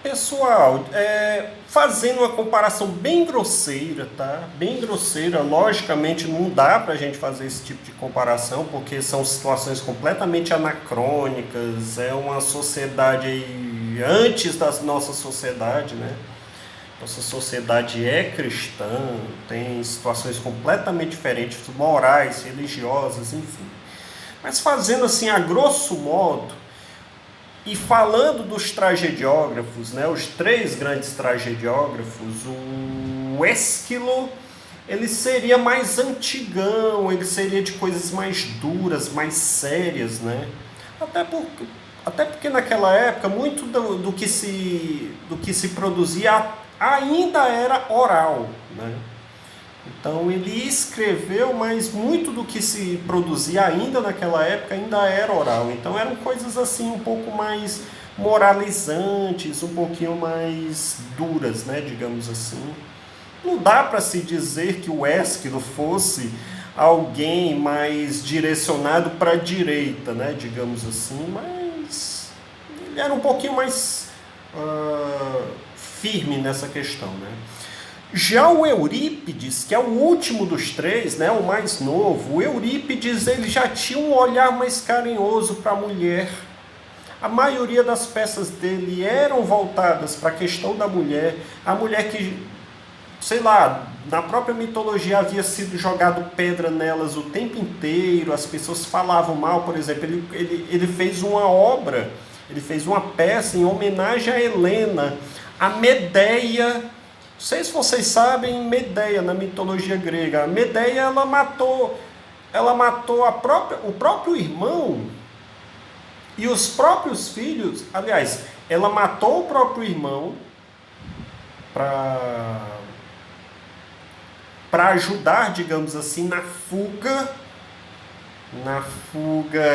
Pessoal, fazendo uma comparação bem grosseira, tá? Bem grosseira, logicamente não dá pra gente fazer esse tipo de comparação, porque são situações completamente anacrônicas, é uma sociedade aí, antes da nossa sociedade, né? Nossa sociedade é cristã, tem situações completamente diferentes, morais, religiosas, enfim. Mas fazendo assim a grosso modo, e falando dos tragediógrafos, né, os três grandes tragediógrafos, o Ésquilo, ele seria mais antigão, ele seria de coisas mais duras, mais sérias, né? Até porque, até porque naquela época muito do que se produzia ainda era oral, né? Então ele escreveu, mas muito do que se produzia ainda naquela época ainda era oral. Então eram coisas assim um pouco mais moralizantes, um pouquinho mais duras, né, digamos assim. Não dá para se dizer que o Ésquilo fosse alguém mais direcionado para a direita, né, digamos assim, mas ele era um pouquinho mais firme nessa questão, né? Já o Eurípides, que é o último dos três, né, o mais novo, o Eurípides ele já tinha um olhar mais carinhoso para a mulher. A maioria das peças dele eram voltadas para a questão da mulher, a mulher que, sei lá, na própria mitologia havia sido jogado pedra nelas o tempo inteiro, as pessoas falavam mal, por exemplo, ele fez uma obra, ele fez uma peça em homenagem a Helena, a Medeia. Não sei se vocês sabem, Medeia na mitologia grega. Medeia ela matou o próprio irmão e os próprios filhos. Aliás, ela matou o próprio irmão para ajudar, digamos assim, na fuga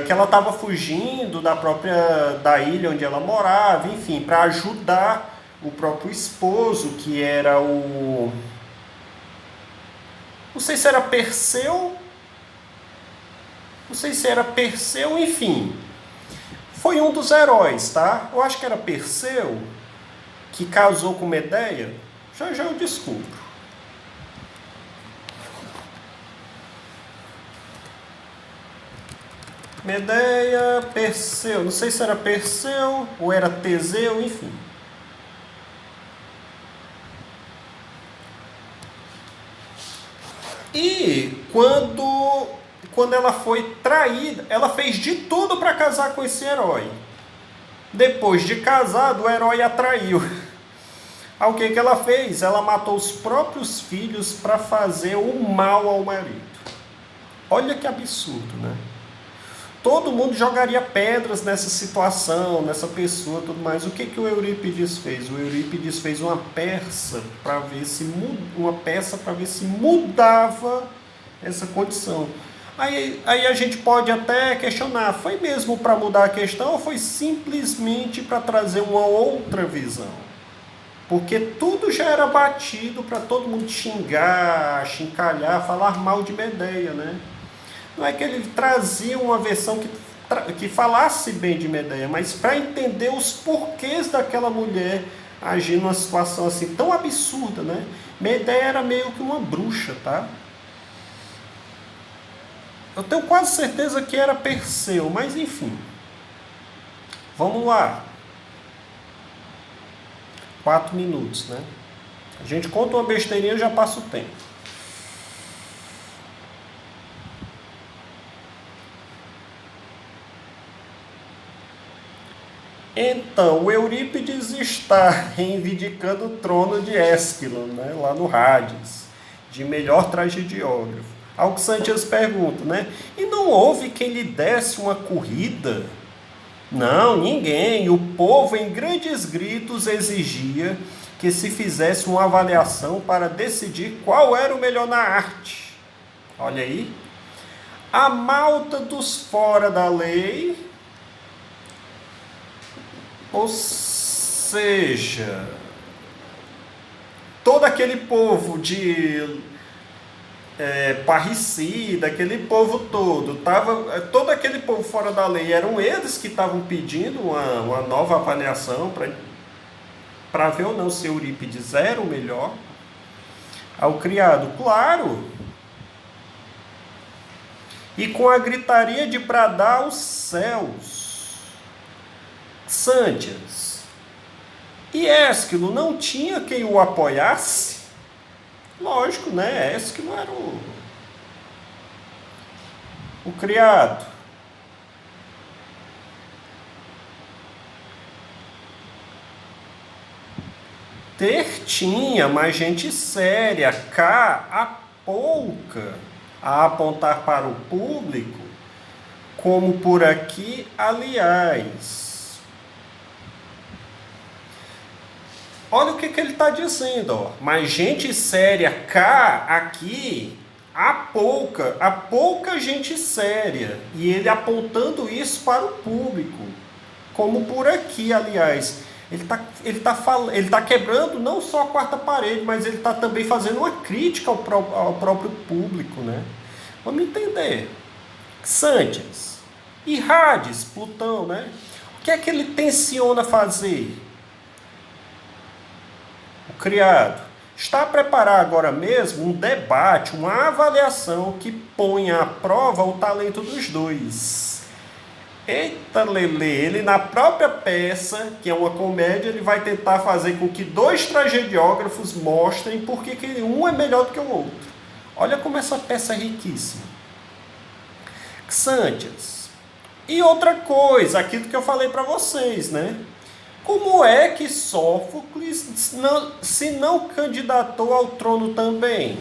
que ela estava fugindo da ilha onde ela morava, enfim, para ajudar o próprio esposo, que era não sei se era Perseu, não sei se era Perseu, enfim. Foi um dos heróis, tá? Eu acho que era Perseu, que casou com Medeia. Já já eu descubro. Medeia, Perseu, não sei se era Perseu ou era Teseu, enfim. E quando ela foi traída, ela fez de tudo para casar com esse herói. Depois de casado, o herói a traiu. Aí o que ela fez? Ela matou os próprios filhos para fazer o mal ao marido. Olha que absurdo, né? Todo mundo jogaria pedras nessa situação, nessa pessoa, tudo mais. O que o Eurípides fez? O Eurípides fez uma peça para ver se mudava essa condição. Aí a gente pode até questionar, foi mesmo para mudar a questão ou foi simplesmente para trazer uma outra visão? Porque tudo já era batido para todo mundo xingar, chincalhar, falar mal de Medeia, né? Não é que ele trazia uma versão que falasse bem de Medeia, mas para entender os porquês daquela mulher agir numa situação assim tão absurda, né? Medeia era meio que uma bruxa, tá? Eu tenho quase certeza que era Perseu, mas enfim. Vamos lá. 4 minutos, né? A gente conta uma besteirinha e já passa o tempo. Então, o Eurípides está reivindicando o trono de Ésquilo, né, lá no Hades, de melhor tragediógrafo. Ao que Santias pergunta, né? E não houve quem lhe desse uma corrida? Não, ninguém. O povo, em grandes gritos, exigia que se fizesse uma avaliação para decidir qual era o melhor na arte. Olha aí. A malta dos fora da lei. Ou seja, todo aquele povo de parricida, aquele povo todo aquele povo fora da lei, eram eles que estavam pedindo uma nova avaliação para ver ou não se Eurípides era o melhor. Ao criado, claro. E com a gritaria de bradar aos céus. Xanthias. E Ésquilo não tinha quem o apoiasse? Lógico, né? Ésquilo era o criado. Ter tinha, mas gente séria, cá a pouca, a apontar para o público, como por aqui, aliás. Olha o que ele está dizendo, ó. Mas gente séria, cá, aqui, a pouca gente séria. E ele apontando isso para o público, como por aqui, aliás. Ele tá quebrando não só a quarta parede, mas ele está também fazendo uma crítica ao próprio público, né? Vamos entender. Xanthias e Hades, Plutão, né? O que é que ele tenciona fazer? O criado está a preparar agora mesmo um debate, uma avaliação que ponha à prova o talento dos dois. Eita, Lele, ele na própria peça, que é uma comédia, ele vai tentar fazer com que dois tragediógrafos mostrem porque que um é melhor do que o outro. Olha como essa peça é riquíssima. Xanthias. E outra coisa, aquilo que eu falei para vocês, né? Como é que Sófocles se não candidatou ao trono também?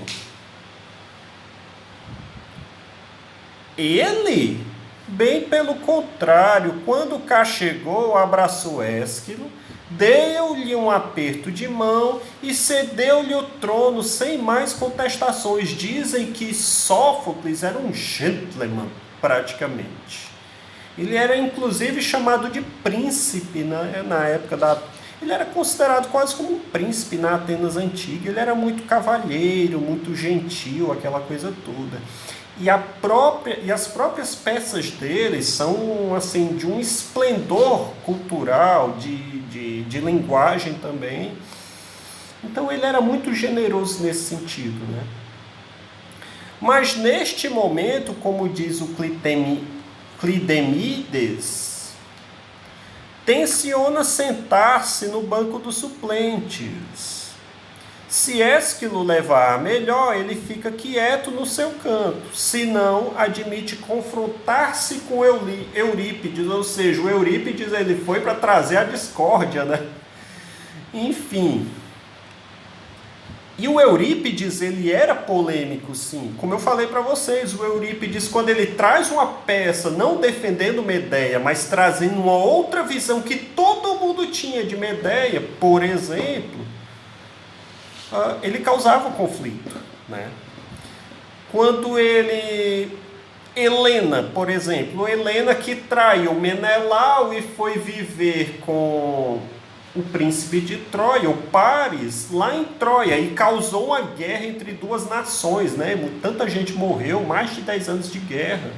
Ele... Bem pelo contrário, quando cá chegou, abraçou Ésquilo, deu-lhe um aperto de mão e cedeu-lhe o trono sem mais contestações. Dizem que Sófocles era um gentleman, praticamente. Ele era inclusive chamado de príncipe na época da... Ele era considerado quase como um príncipe na Atenas antiga. Ele era muito cavalheiro, muito gentil, aquela coisa toda. E as próprias peças dele são assim, de um esplendor cultural, de linguagem também. Então ele era muito generoso nesse sentido, né? Mas neste momento, como diz o Clidemides, tenciona sentar-se no banco dos suplentes. Se Ésquilo levar a melhor, ele fica quieto no seu canto. Se não, admite confrontar-se com Eurípides. Ou seja, o Eurípides ele foi para trazer a discórdia, né? Enfim. E o Eurípides, ele era polêmico, sim. Como eu falei para vocês, o Eurípides, quando ele traz uma peça, não defendendo Medeia, mas trazendo uma outra visão que todo mundo tinha de Medeia, por exemplo... ele causava conflito, né? Quando Helena, por exemplo, Helena que traiu Menelau e foi viver com o príncipe de Troia, o Paris, lá em Troia, e causou uma guerra entre duas nações, né? Tanta gente morreu, mais de 10 anos de guerra.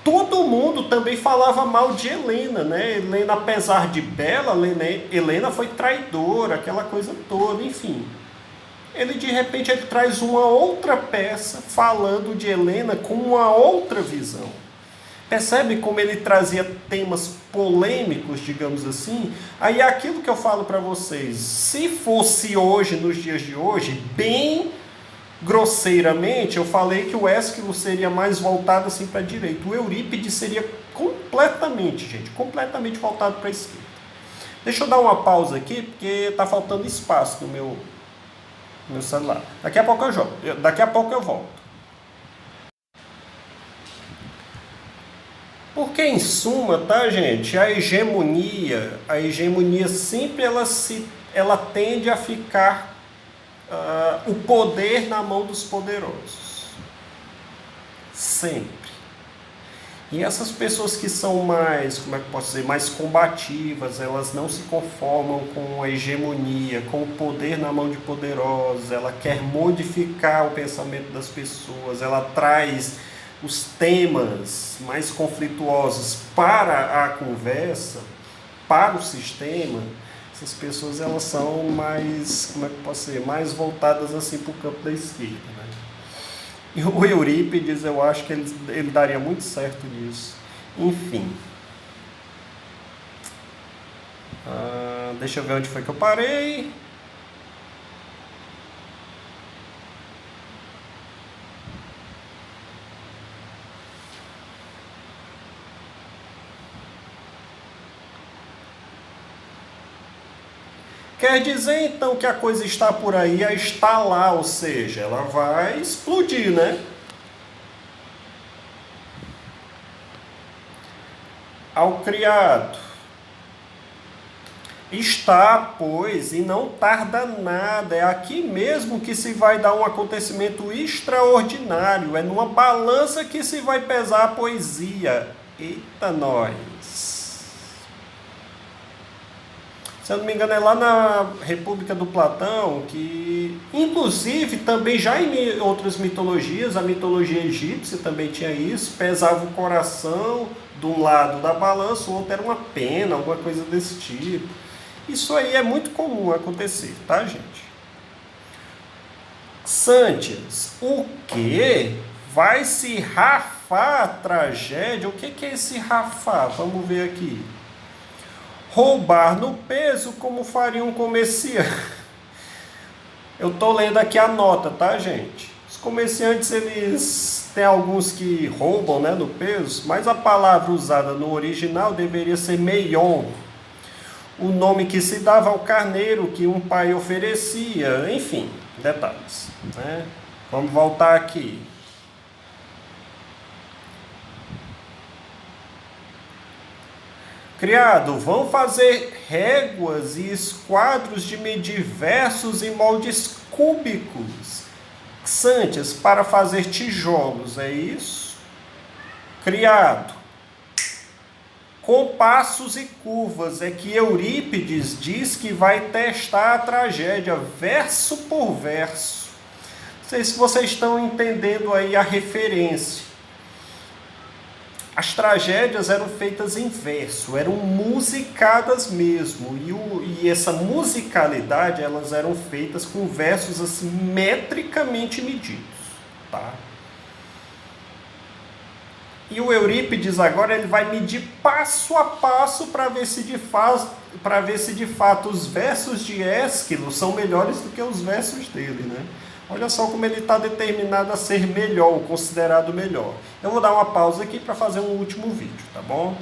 Todo mundo também falava mal de Helena, né? Helena, apesar de bela, Helena foi traidora, aquela coisa toda, enfim. Ele, de repente, ele traz uma outra peça falando de Helena com uma outra visão. Percebe como ele trazia temas polêmicos, digamos assim? Aí é aquilo que eu falo para vocês. Se fosse hoje, nos dias de hoje, bem... grosseiramente, eu falei que o Ésquilo seria mais voltado assim para a direita. O Eurípides seria completamente, gente, completamente voltado para a esquerda. Deixa eu dar uma pausa aqui, porque está faltando espaço no meu celular. Daqui a pouco eu volto. Porque, em suma, tá, gente, a hegemonia sempre ela tende a ficar o poder na mão dos poderosos. Sempre. E essas pessoas que são mais, como é que eu posso dizer, mais combativas, elas não se conformam com a hegemonia, com o poder na mão de poderosos, ela quer modificar o pensamento das pessoas, ela traz os temas mais conflituosos para a conversa. para o sistema, essas pessoas elas são mais, como é que eu posso ser, mais voltadas assim para o campo da esquerda, né? E o Eurípides, eu acho que ele daria muito certo nisso. Enfim. Deixa eu ver onde foi que eu parei. Quer dizer então que a coisa está por aí a estalar, ou seja, ela vai explodir, né? Ao criado. Está, pois, e não tarda nada. É aqui mesmo que se vai dar um acontecimento extraordinário. É numa balança que se vai pesar a poesia. Eita, nós! Se eu não me engano, é lá na República do Platão, que inclusive também já em outras mitologias, a mitologia egípcia também tinha isso, pesava o coração de um lado da balança, o outro era uma pena, alguma coisa desse tipo. Isso aí é muito comum acontecer, tá, gente? Santias, o quê? Vai se rafar a tragédia? O que é esse rafar? Vamos ver aqui. Roubar no peso como faria um comerciante. Eu tô lendo aqui a nota, tá, gente? Os comerciantes, eles tem alguns que roubam, né, no peso, mas a palavra usada no original deveria ser meion, o nome que se dava ao carneiro que um pai oferecia, enfim, detalhes, né? Vamos voltar aqui. Criado, vão fazer réguas e esquadros de medir versos em moldes cúbicos, xantias, para fazer tijolos, é isso? Criado, compassos e curvas, é que Eurípides diz que vai testar a tragédia, verso por verso. Não sei se vocês estão entendendo aí a referência. As tragédias eram feitas em verso, eram musicadas mesmo, e essa musicalidade, elas eram feitas com versos assim, metricamente medidos, tá? E o Eurípides agora ele vai medir passo a passo para ver se de fato os versos de Ésquilo são melhores do que os versos dele, né? Olha só como ele está determinado a ser melhor, considerado melhor. Eu vou dar uma pausa aqui para fazer um último vídeo, tá bom?